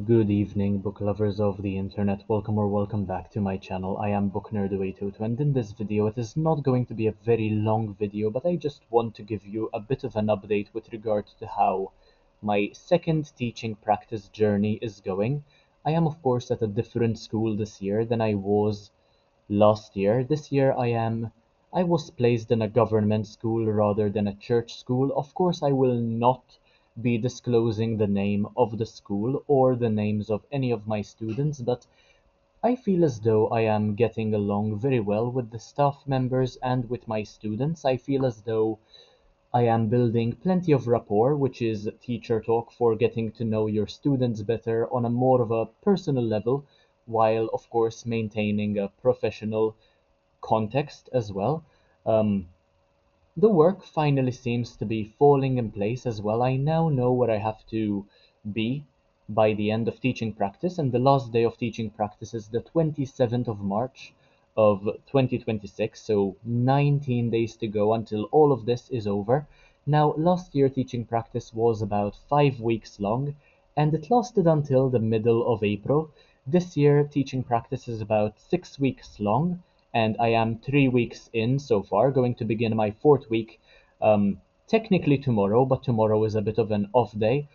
Good evening, book lovers of the internet. Welcome or welcome back to my channel. I am BookNerd802, and in this video, it is not going to be a very long video, but I just want to give you a bit of an update with regard to how my second teaching practice journey is going. I am, of course, at a different school this year than I was last year. This year I was placed in a government school rather than a church school. Of course, I will not be disclosing the name of the school or the names of any of my students, but I feel as though I am getting along very well with the staff members and with my students. I feel as though I am building plenty of rapport, which is teacher talk for getting to know your students better on a more of a personal level, while of course maintaining a professional context as well. Um, the work finally seems to be falling in place as well. I now know where I have to be by the end of teaching practice, and the last day of teaching practice is the 27th of March of 2026, so 19 days to go until all of this is over. Now, last year teaching practice was about 5 weeks long, and it lasted until the middle of April. This year teaching practice is about 6 weeks long, and I am 3 weeks in so far, going to begin my fourth week technically tomorrow, but tomorrow is a bit of an off day.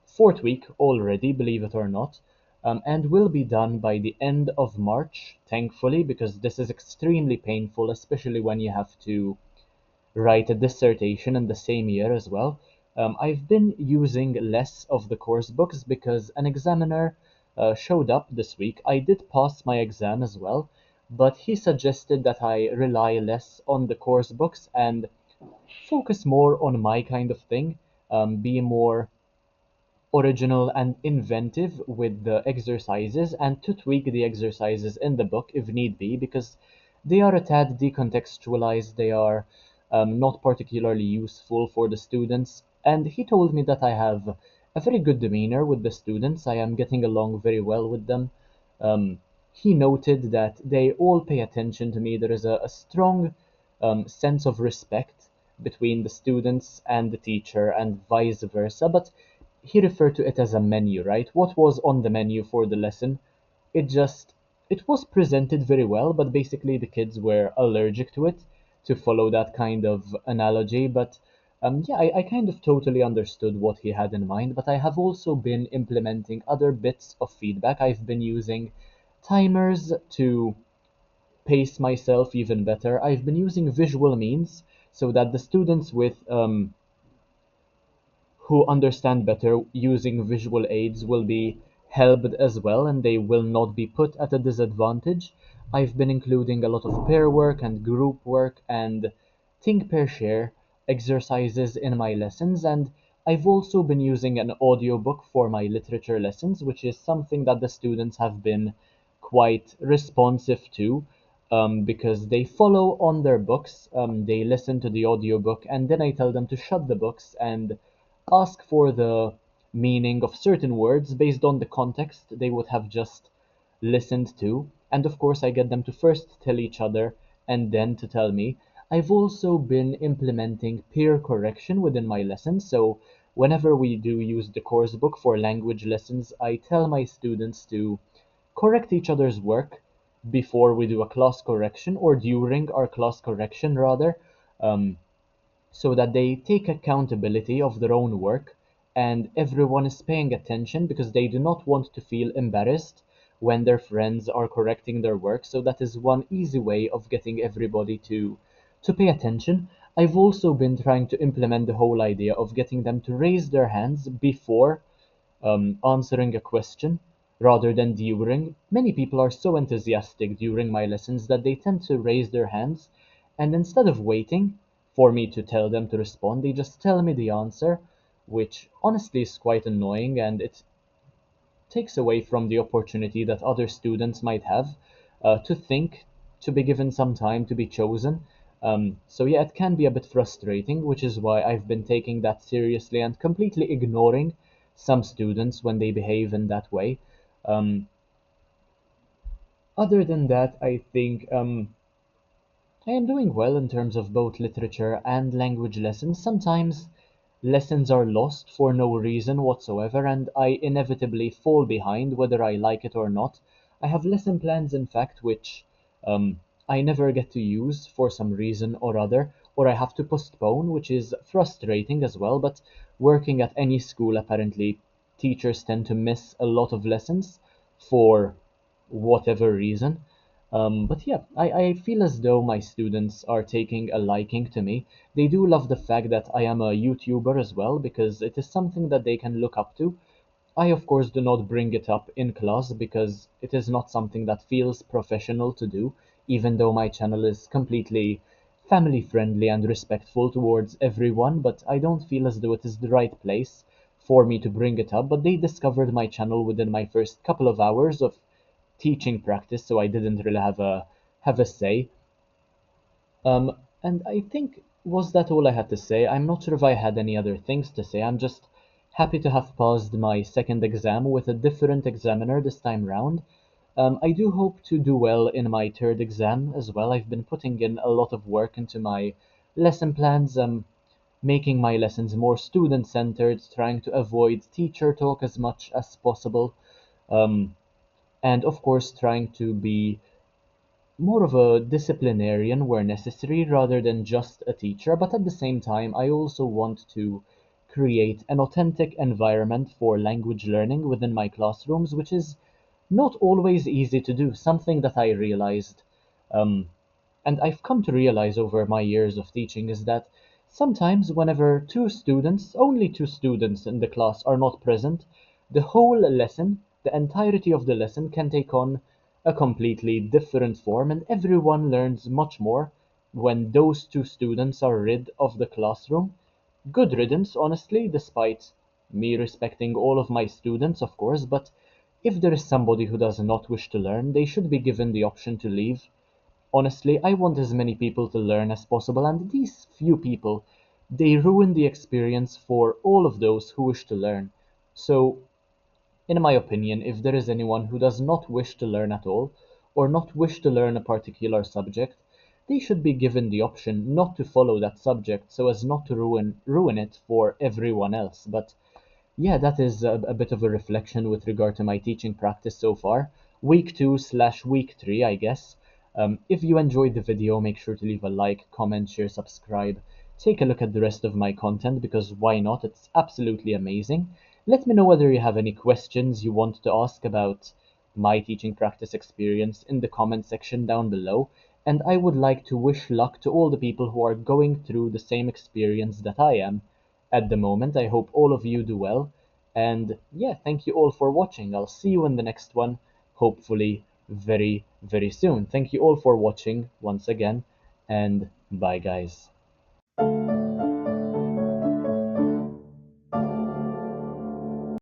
Fourth week already, believe it or not, and will be done by the end of March, thankfully, because this is extremely painful, especially when you have to write a dissertation in the same year as well. I've been using less of the course books because an examiner showed up this week. I did pass my exam as well, but he suggested that I rely less on the course books and focus more on my kind of thing, be more original and inventive with the exercises and to tweak the exercises in the book if need be, because they are a tad decontextualized, they are not particularly useful for the students. And he told me that I have a very good demeanor with the students, I am getting along very well with them. Um, he noted that they all pay attention to me. There is a strong sense of respect between the students and the teacher and vice versa, but he referred to it as a menu, right? What was on the menu for the lesson? It just it was presented very well, but basically the kids were allergic to it, to follow that kind of analogy. But yeah, I kind of totally understood what he had in mind, but I have also been implementing other bits of feedback. I've been using timers to pace myself even better. I've been using visual means so that the students with who understand better using visual aids will be helped as well, and they will not be put at a disadvantage. I've been including a lot of pair work and group work and think pair share exercises in my lessons, and I've also been using an audiobook for my literature lessons, which is something that the students have been quite responsive to, because they follow on their books, they listen to the audiobook, and then I tell them to shut the books and ask for the meaning of certain words based on the context they would have just listened to. And of course, I get them to first tell each other and then to tell me. I've also been implementing peer correction within my lessons. So whenever we do use the course book for language lessons, I tell my students to correct each other's work before we do a class correction, or during our class correction rather. Um, so that they take accountability of their own work and everyone is paying attention because they do not want to feel embarrassed when their friends are correcting their work. So that is one easy way of getting everybody to pay attention. I've also been trying to implement the whole idea of getting them to raise their hands before answering a question rather than during. Many people are so enthusiastic during my lessons that they tend to raise their hands, and instead of waiting for me to tell them to respond, they just tell me the answer, which honestly is quite annoying, and it takes away from the opportunity that other students might have to think, to be given some time to be chosen. So yeah, it can be a bit frustrating, which is why I've been taking that seriously and completely ignoring some students when they behave in that way. Um, Other than that, I think I am doing well in terms of both literature and language lessons. Sometimes lessons are lost for no reason whatsoever, and I inevitably fall behind whether I like it or not. I have lesson plans, in fact, which um, I never get to use for some reason or other, or I have to postpone, which is frustrating as well. But working at any school, apparently, teachers tend to miss a lot of lessons for whatever reason. But yeah, I feel as though my students are taking a liking to me. They do love the fact that I am a YouTuber as well, because it is something that they can look up to. I, of course, do not bring it up in class because it is not something that feels professional to do, even though my channel is completely family friendly and respectful towards everyone, but I don't feel as though it is the right place for me to bring it up. But they discovered my channel within my first couple of hours of teaching practice, so I didn't really have a say. Um, and I think was that all I had to say? I'm not sure if I had any other things to say. I'm just happy to have passed my second exam with a different examiner this time round. I do hope to do well in my third exam as well. I've been putting in a lot of work into my lesson plans, making my lessons more student-centered, trying to avoid teacher talk as much as possible, um, and of course trying to be more of a disciplinarian where necessary rather than just a teacher, but at the same time, I also want to create an authentic environment for language learning within my classrooms, which is not always easy to do, something that I realized um, and I've come to realize over my years of teaching is that sometimes whenever only two students in the class are not present, the whole lesson, the entirety of the lesson can take on a completely different form and everyone learns much more when those two students are rid of the classroom. Good riddance, honestly, despite me respecting all of my students, of course, but if there is somebody who does not wish to learn, they should be given the option to leave. Honestly, I want as many people to learn as possible, and these few people, they ruin the experience for all of those who wish to learn. So, in my opinion, if there is anyone who does not wish to learn at all, or not wish to learn a particular subject, they should be given the option not to follow that subject so as not to ruin it for everyone else. But yeah, that is a bit of a reflection with regard to my teaching practice so far. Week 2/week 3, I guess. If you enjoyed the video, make sure to leave a like, comment, share, subscribe. Take a look at the rest of my content because why not? It's absolutely amazing. Let me know whether you have any questions you want to ask about my teaching practice experience in the comment section down below. And I would like to wish luck to all the people who are going through the same experience that I am at the moment. I hope all of you do well. And yeah, thank you all for watching. I'll see you in the next one, hopefully very, very soon. Thank you all for watching once again, and bye, guys.